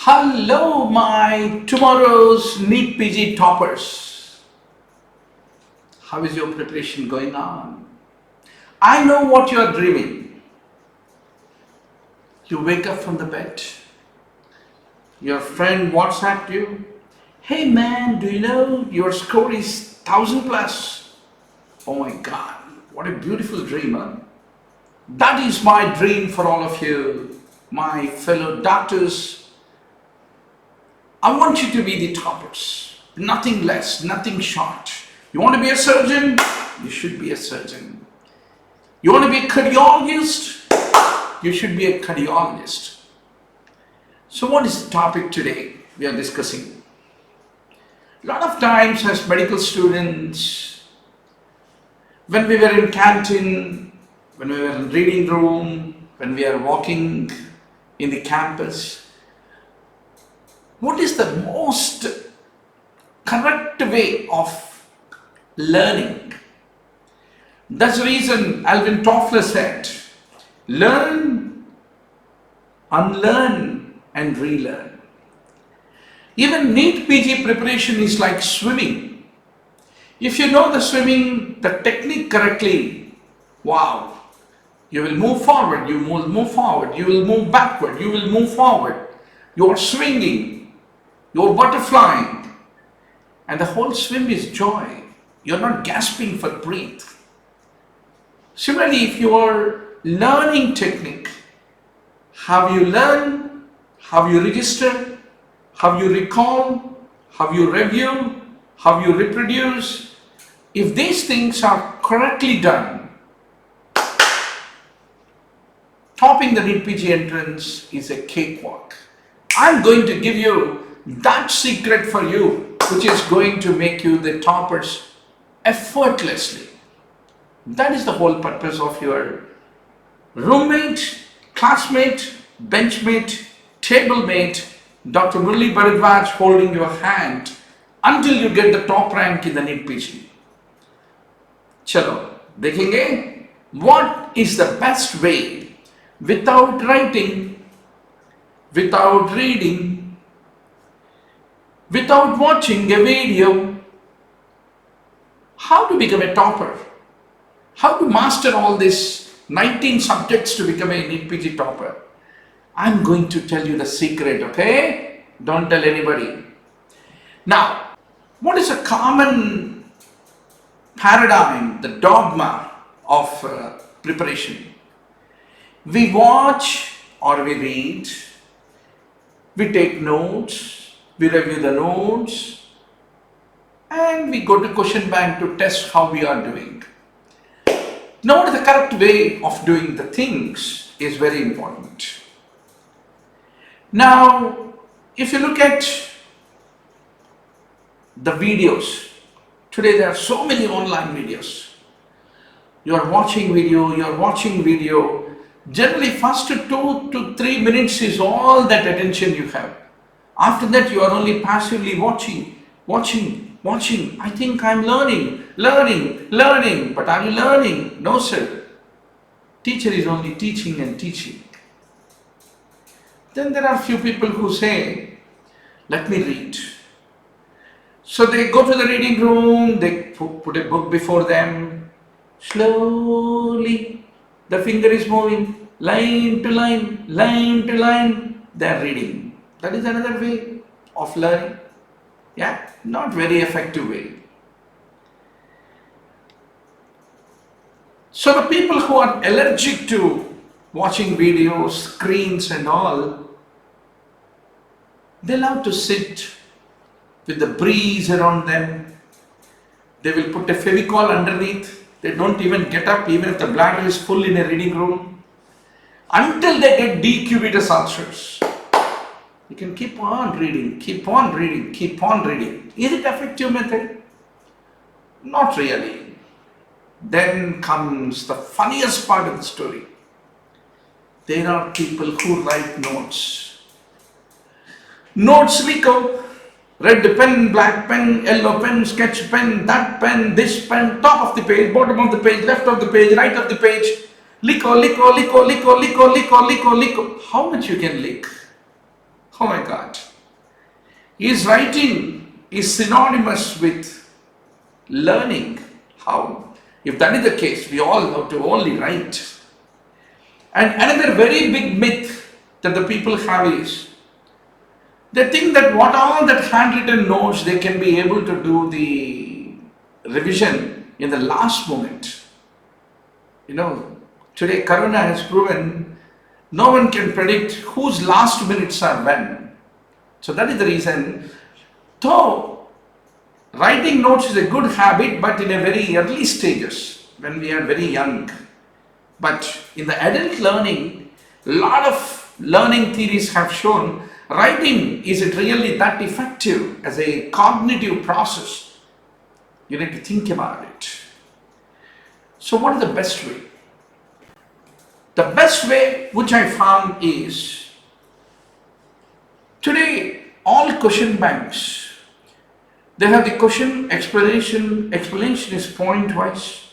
Hello, my tomorrow's NEET PG toppers. How is your preparation going on? I know what you are dreaming. You wake up from the bed. Your friend WhatsApped you. Hey man, do you know your score is 1000 plus? Oh my God, what a beautiful dream, huh? That is my dream for all of you, my fellow doctors. I want you to be the toppers, nothing less, nothing short. You want to be a surgeon? You should be a surgeon. You want to be a cardiologist? You should be a cardiologist. So what is the topic today we are discussing? A lot of times as medical students, when we were in canteen, when we were in reading room, when we are walking in the campus, what is the most correct way of learning? That's the reason Alvin Toffler said, learn, unlearn and relearn. Even NEET PG preparation is like swimming. If you know the swimming, the technique correctly, wow, you will move forward, you will move forward, you will move backward, you will move forward. You are swinging. You're butterflying, and the whole swim is joy. You're not gasping for breath. Similarly, if you are learning technique, have you learned, have you registered, have you recall, have you review, have you reproduce? If these things are correctly done, topping the NEET PG entrance is a cakewalk. I'm going to give you that secret for you, which is going to make you the toppers effortlessly. That is the whole purpose of your roommate, classmate, benchmate, tablemate, Dr. Murli Bharadwaj holding your hand until you get the top rank in the NEET PG. Chalo, देखेंगे what is the best way without writing, without reading, without watching a video, how to become a topper, how to master all these 19 subjects to become a NEET PG topper. I'm going to tell you the secret, okay? Don't tell anybody. Now, what is a common paradigm, the dogma of preparation? We watch or we read, we take notes, we review the notes, and we go to question bank to test how we are doing. Now, what is the correct way of doing the things is very important. Now, if you look at the videos, today there are so many online videos. You are watching video. Generally, first 2 to 3 minutes is all that attention you have. After that, you are only passively watching. I think I'm learning. But are you learning? No, sir. Teacher is only teaching and teaching. Then there are few people who say, let me read. So they go to the reading room, they put a book before them. Slowly, the finger is moving, line to line, they are reading. That is another way of learning. Yeah, not very effective way. So the people who are allergic to watching videos, screens and all, they love to sit with the breeze around them. They will put a Fevicol underneath. They don't even get up even if the bladder is full in a reading room until they get decubitus ulcers. You can keep on reading. Is it effective method? Not really. Then comes the funniest part of the story. There are people who write notes. Notes Rico. Red pen, black pen, yellow pen, sketch pen, that pen, this pen, top of the page, bottom of the page, left of the page, right of the page. Lico. How much you can lick? Oh my God. His writing is synonymous with learning. How? If that is the case, we all have to only write. And another very big myth that the people have is, they think that what all that handwritten notes, they can be able to do the revision in the last moment. You know, today Corona has proven no one can predict whose last minutes are when. So that is the reason, though writing notes is a good habit, but in a very early stages, when we are very young. But in the adult learning, a lot of learning theories have shown writing, is it really that effective as a cognitive process? You need to think about it. So what is the best way? The best way which I found is, today all question banks, they have the question explanation is point wise,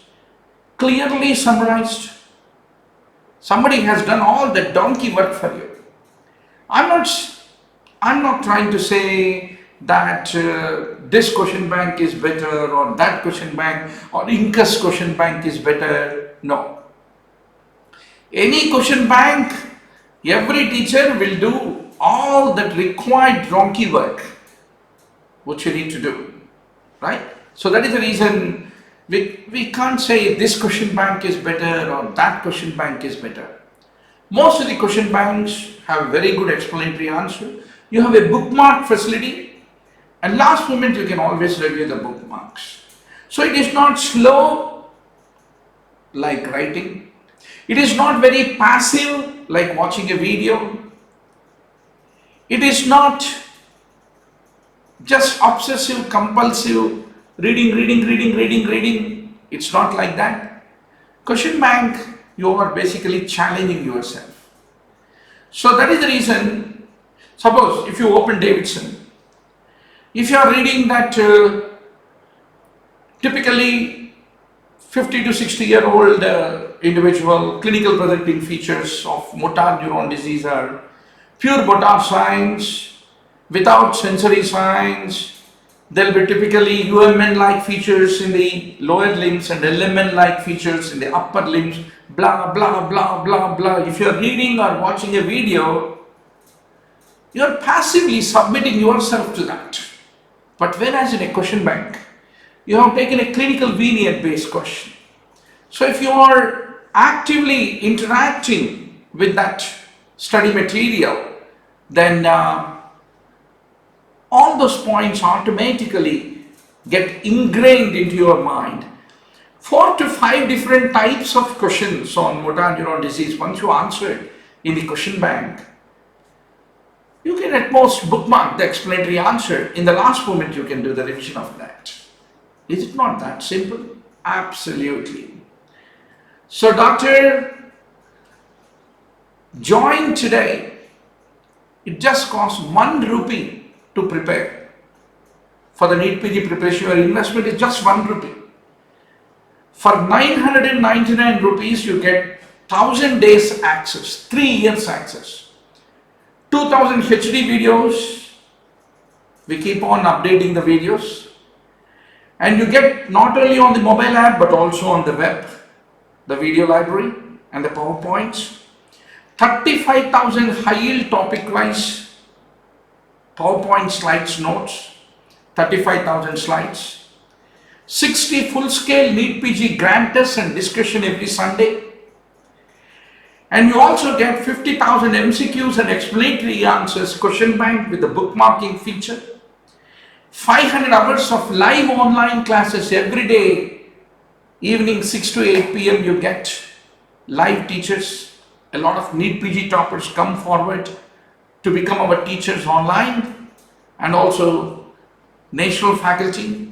clearly summarized. Somebody has done all that donkey work for you. I'm not trying to say that this question bank is better or that question bank or Incus question bank is better. No. Any question bank, every teacher will do all that required donkey work which you need to do, right? So that is the reason we can't say this question bank is better or that question bank is better. Most of the question banks have very good explanatory answer. You have a bookmark facility, and last moment you can always review the bookmarks. So it is not slow like writing. It is not very passive like watching a video. It is not just obsessive, compulsive, reading. It's not like that. Question bank, you are basically challenging yourself. So that is the reason, suppose if you open Davidson, if you are reading that typically 50 to 60-year-old individual, clinical presenting features of motor neuron disease are pure motor signs, without sensory signs. There will be typically UMN-like features in the lower limbs and LMN-like features in the upper limbs, blah, blah, blah, blah, blah. If you are reading or watching a video, you are passively submitting yourself to that. But whereas in a question bank, you have taken a clinical vignette-based question. So if you are actively interacting with that study material, then all those points automatically get ingrained into your mind. 4 to 5 different types of questions on motor neuron disease, once you answer it in the question bank, you can at most bookmark the explanatory answer. In the last moment, you can do the revision of that. Is it not that simple? Absolutely. So, doctor, join today. It just costs 1 rupee to prepare. For the NEET PG preparation, your investment is just 1 rupee. For 999 rupees, you get 1000 days access, 3 years access, 2000 HD videos. We keep on updating the videos, and you get not only on the mobile app but also on the web, the video library and the PowerPoints. 35,000 high-yield topic-wise PowerPoint slides notes, 35,000 slides. 60 full-scale NEET PG grant tests and discussion every Sunday. And you also get 50,000 MCQs and explanatory answers question bank with the bookmarking feature. 500 hours of live online classes every day. Evening 6 to 8 p.m. you get live teachers. A lot of NEET PG toppers come forward to become our teachers online, and also national faculty.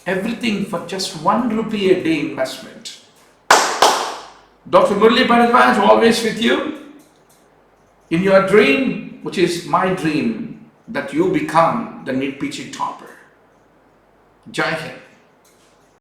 Everything for just 1 rupee a day investment. Dr. Murali Bharadwaj, always with you in your dream, which is my dream, that you become the NEET PG topper. Jai Hind.